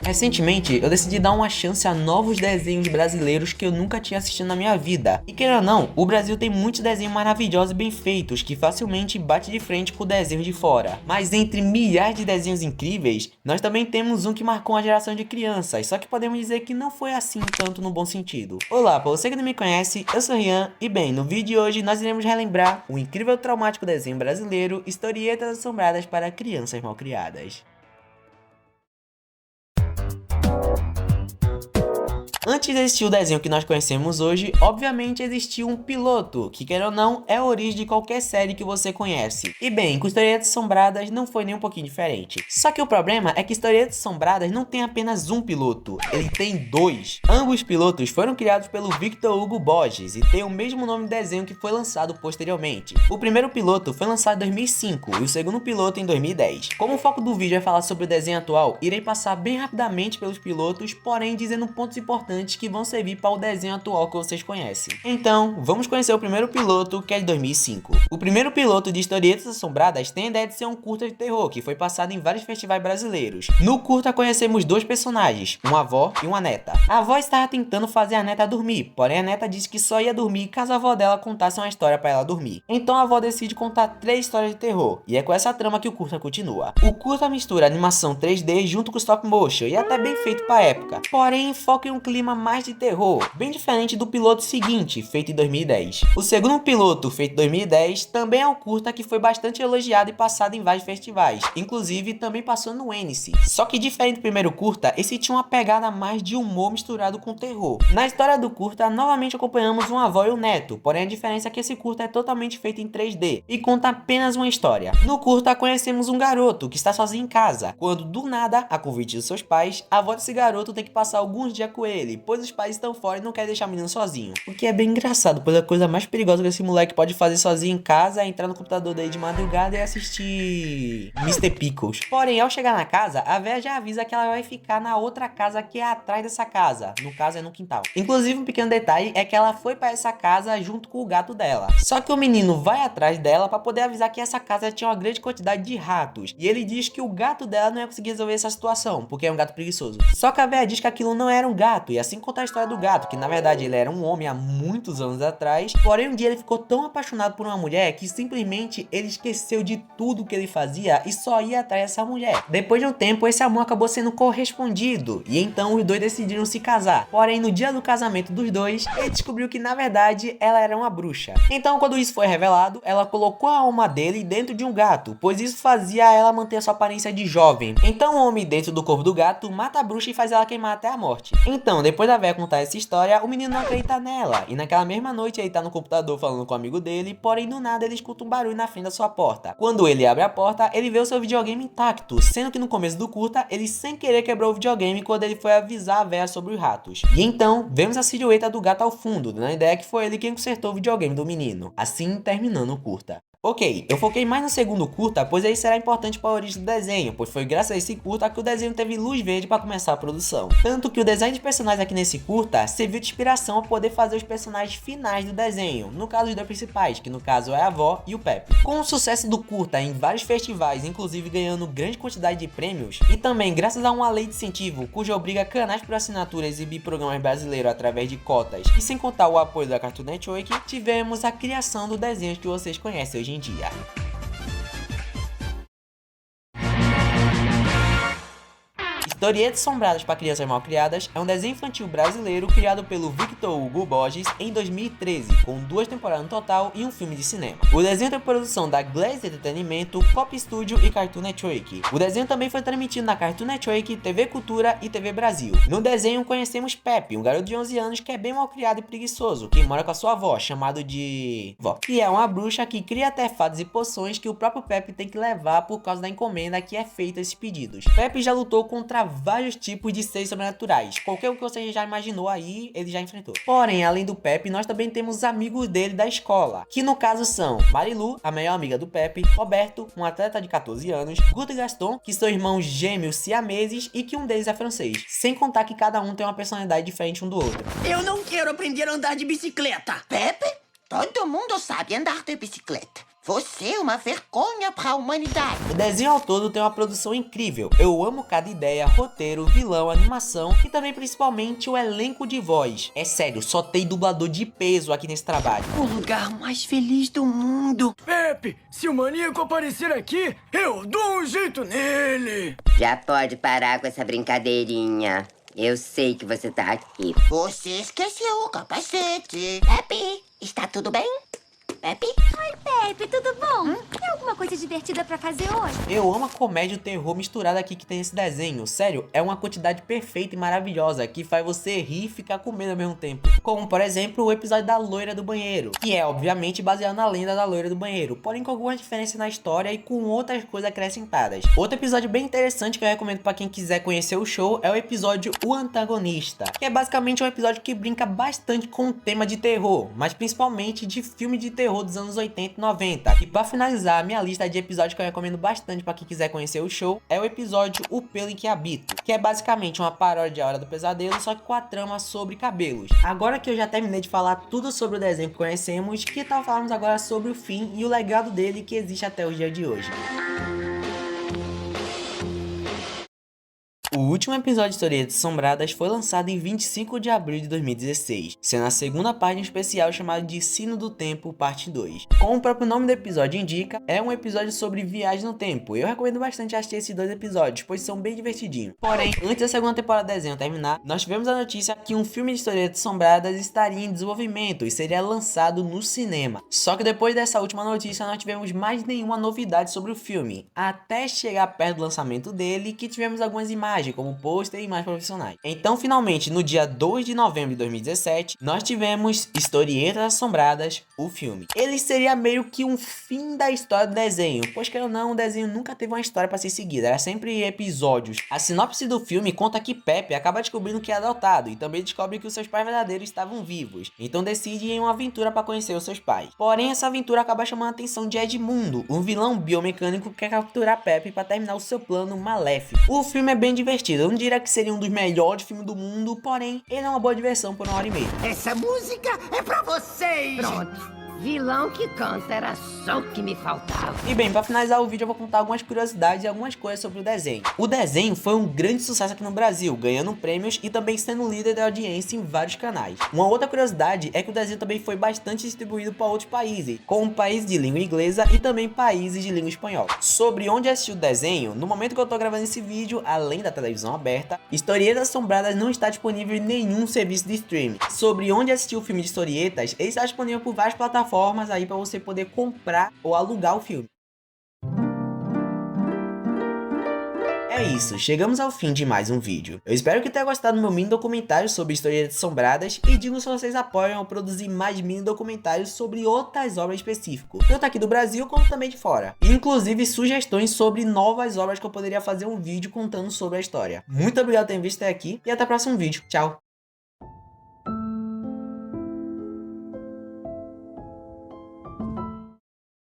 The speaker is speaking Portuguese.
Recentemente, eu decidi dar uma chance a novos desenhos brasileiros que eu nunca tinha assistido na minha vida. E querendo ou não, o Brasil tem muitos desenhos maravilhosos e bem feitos que facilmente bate de frente com desenhos de fora. Mas entre milhares de desenhos incríveis, nós também temos um que marcou uma geração de crianças, só que podemos dizer que não foi assim tanto no bom sentido. Olá, para você que não me conhece, eu sou Rian e bem, no vídeo de hoje nós iremos relembrar o incrível e traumático desenho brasileiro Historietas Assombradas para Crianças Malcriadas. Antes de existir o desenho que nós conhecemos hoje, obviamente existiu um piloto, que quer ou não, é a origem de qualquer série que você conhece. E bem, com Historietas Assombradas não foi nem um pouquinho diferente. Só que o problema é que Historietas Assombradas não tem apenas um piloto, ele tem dois. Ambos pilotos foram criados pelo Victor Hugo Borges e tem o mesmo nome do desenho que foi lançado posteriormente. O primeiro piloto foi lançado em 2005 e o segundo piloto em 2010. Como o foco do vídeo é falar sobre o desenho atual, irei passar bem rapidamente pelos pilotos, porém dizendo pontos importantes que vão servir para o desenho atual que vocês conhecem. Então, vamos conhecer o primeiro piloto, que é de 2005. O primeiro piloto de Historietas Assombradas tem a ideia de ser um curta de terror, que foi passado em vários festivais brasileiros. No curta conhecemos dois personagens, uma avó e uma neta. A avó estava tentando fazer a neta dormir, porém a neta disse que só ia dormir caso a avó dela contasse uma história para ela dormir. Então a avó decide contar 3 histórias de terror, e é com essa trama que o curta continua. O curta mistura animação 3D junto com stop motion, e é até bem feito para a época, porém foca em um clima mais de terror, bem diferente do piloto seguinte, feito em 2010. O segundo piloto, feito em 2010, também é um curta que foi bastante elogiado e passado em vários festivais, inclusive também passou no Venice. Só que diferente do primeiro curta, esse tinha uma pegada mais de humor misturado com terror. Na história do curta, novamente acompanhamos uma avó e um neto, porém a diferença é que esse curta é totalmente feito em 3D e conta apenas uma história. No curta conhecemos um garoto que está sozinho em casa, quando do nada, a convite dos seus pais, a avó desse garoto tem que passar alguns dias com ele, pois os pais estão fora e não querem deixar o menino sozinho. O que é bem engraçado, pois a coisa mais perigosa que esse moleque pode fazer sozinho em casa é entrar no computador daí de madrugada e assistir Mr. Pickles. Porém, ao chegar na casa, a véia já avisa que ela vai ficar na outra casa que é atrás dessa casa. No caso, é no quintal. Inclusive, um pequeno detalhe é que ela foi para essa casa junto com o gato dela. Só que o menino vai atrás dela para poder avisar que essa casa tinha uma grande quantidade de ratos. E ele diz que o gato dela não ia conseguir resolver essa situação, porque é um gato preguiçoso. Só que a véia diz que aquilo não era um gato, e assim conta a história do gato, que na verdade ele era um homem há muitos anos atrás, porém um dia ele ficou tão apaixonado por uma mulher que simplesmente ele esqueceu de tudo que ele fazia e só ia atrás dessa mulher. Depois de um tempo, esse amor acabou sendo correspondido, e então os dois decidiram se casar. Porém, no dia do casamento dos dois, ele descobriu que na verdade ela era uma bruxa. Então, quando isso foi revelado, ela colocou a alma dele dentro de um gato, pois isso fazia ela manter a sua aparência de jovem. Então o homem dentro do corpo do gato mata a bruxa e faz ela queimar até a morte. Então, depois da véia contar essa história, o menino não acredita nela, e naquela mesma noite ele tá no computador falando com o amigo dele, porém do nada ele escuta um barulho na frente da sua porta. Quando ele abre a porta, ele vê o seu videogame intacto, sendo que no começo do curta, ele sem querer quebrou o videogame quando ele foi avisar a véia sobre os ratos. E então, vemos a silhueta do gato ao fundo, dando a ideia que foi ele quem consertou o videogame do menino, assim terminando o curta. Ok, eu foquei mais no segundo curta, pois aí será importante para a origem do desenho, pois foi graças a esse curta que o desenho teve luz verde para começar a produção. Tanto que o design de personagens aqui nesse curta serviu de inspiração para poder fazer os personagens finais do desenho, no caso os dois principais, que no caso é a avó e o Pepe. Com o sucesso do curta em vários festivais, inclusive ganhando grande quantidade de prêmios, e também graças a uma lei de incentivo, cuja obriga canais por assinatura a exibir programas brasileiros através de cotas, e sem contar o apoio da Cartoon Network, tivemos a criação do desenho que vocês conhecem hoje em dia. Historietas Assombradas para Crianças Malcriadas é um desenho infantil brasileiro criado pelo Victor Hugo Borges em 2013, com 2 temporadas no total e um filme de cinema. O desenho tem produção da Glass Entretenimento, Pop Studio e Cartoon Network. O desenho também foi transmitido na Cartoon Network, TV Cultura e TV Brasil. No desenho conhecemos Pepe, um garoto de 11 anos que é bem malcriado e preguiçoso, que mora com a sua avó, chamado de vó, que é uma bruxa que cria artefatos e poções que o próprio Pepe tem que levar por causa da encomenda que é feita esses pedidos. Pepe já lutou contra vários tipos de seres sobrenaturais. Qualquer um que você já imaginou aí, ele já enfrentou. Porém, além do Pepe, nós também temos amigos dele da escola, que no caso são Marilu, a melhor amiga do Pepe, Roberto, um atleta de 14 anos, Guto e Gaston, que são irmãos gêmeos siameses e que um deles é francês. Sem contar que cada um tem uma personalidade diferente um do outro. Eu não quero aprender a andar de bicicleta. Pepe, todo mundo sabe andar de bicicleta. Você é uma vergonha pra humanidade. O desenho ao todo tem uma produção incrível. Eu amo cada ideia, roteiro, vilão, animação e também principalmente o elenco de voz. É sério, só tem dublador de peso aqui nesse trabalho. O lugar mais feliz do mundo. Pepe, se o maníaco aparecer aqui, eu dou um jeito nele. Já pode parar com essa brincadeirinha. Eu sei que você tá aqui. Você esqueceu o capacete. Pepe, está tudo bem? Pepe? Oi, Pepe, tudo bom? Tem alguma coisa divertida pra fazer hoje? Eu amo a comédia e o terror misturado aqui que tem esse desenho. Sério, é uma quantidade perfeita e maravilhosa que faz você rir e ficar com medo ao mesmo tempo. Como, por exemplo, o episódio da loira do banheiro, que é, obviamente, baseado na lenda da loira do banheiro, porém com algumas diferenças na história e com outras coisas acrescentadas. Outro episódio bem interessante que eu recomendo pra quem quiser conhecer o show é o episódio O Antagonista, que é basicamente um episódio que brinca bastante com o tema de terror, mas principalmente de filme de terror dos anos 80 e 90. E pra finalizar, a minha lista de episódios que eu recomendo bastante pra quem quiser conhecer o show é o episódio O Pelo em que Habito, que é basicamente uma paródia de A Hora do Pesadelo, só que com a trama sobre cabelos. Agora que eu já terminei de falar tudo sobre o desenho que conhecemos, que tal falarmos agora sobre o fim e o legado dele que existe até o dia de hoje? O último episódio de Historietas Assombradas foi lançado em 25 de abril de 2016, sendo a segunda parte de um especial chamado de Sino do Tempo, parte 2. Como o próprio nome do episódio indica, é um episódio sobre viagem no tempo. Eu recomendo bastante assistir esses dois episódios, pois são bem divertidinhos. Porém, antes da segunda temporada do desenho terminar, nós tivemos a notícia que um filme de Historietas Assombradas estaria em desenvolvimento e seria lançado no cinema. Só que depois dessa última notícia, não tivemos mais nenhuma novidade sobre o filme, até chegar perto do lançamento dele, que tivemos algumas imagens como pôster e imagens profissionais. Então, finalmente, no dia 2 de novembro de 2017, nós tivemos Historietas Assombradas, o filme. Ele seria meio que um fim da história do desenho, pois que ou não, o desenho nunca teve uma história para ser seguida, era sempre episódios. A sinopse do filme conta que Pepe acaba descobrindo que é adotado e também descobre que os seus pais verdadeiros estavam vivos, então decide ir em uma aventura para conhecer os seus pais. Porém, essa aventura acaba chamando a atenção de Edmundo, um vilão biomecânico que quer capturar Pepe para terminar o seu plano maléfico. O filme é bem divertido. Eu não diria que seria um dos melhores filmes do mundo, porém, ele é uma boa diversão por 1h30. Essa música é pra vocês. Pronto. Vilão que canta era só o que me faltava. E bem, para finalizar o vídeo eu vou contar algumas curiosidades e algumas coisas sobre o desenho. O desenho foi um grande sucesso aqui no Brasil, ganhando prêmios e também sendo líder da audiência em vários canais. Uma outra curiosidade é que o desenho também foi bastante distribuído para outros países, como países de língua inglesa e também países de língua espanhola. Sobre onde assistir o desenho, no momento que eu tô gravando esse vídeo, além da televisão aberta, Historietas Assombradas não está disponível em nenhum serviço de streaming. Sobre onde assistir o filme de Historietas, ele está disponível por várias plataformas aí para você poder comprar ou alugar o filme. É isso, chegamos ao fim de mais um vídeo. Eu espero que tenha gostado do meu mini documentário sobre Historietas Assombradas e digo se vocês apoiam eu produzir mais mini documentários sobre outras obras específicas, tanto aqui do Brasil como também de fora. Inclusive sugestões sobre novas obras que eu poderia fazer um vídeo contando sobre a história. Muito obrigado por ter visto até aqui e até o próximo vídeo. Tchau!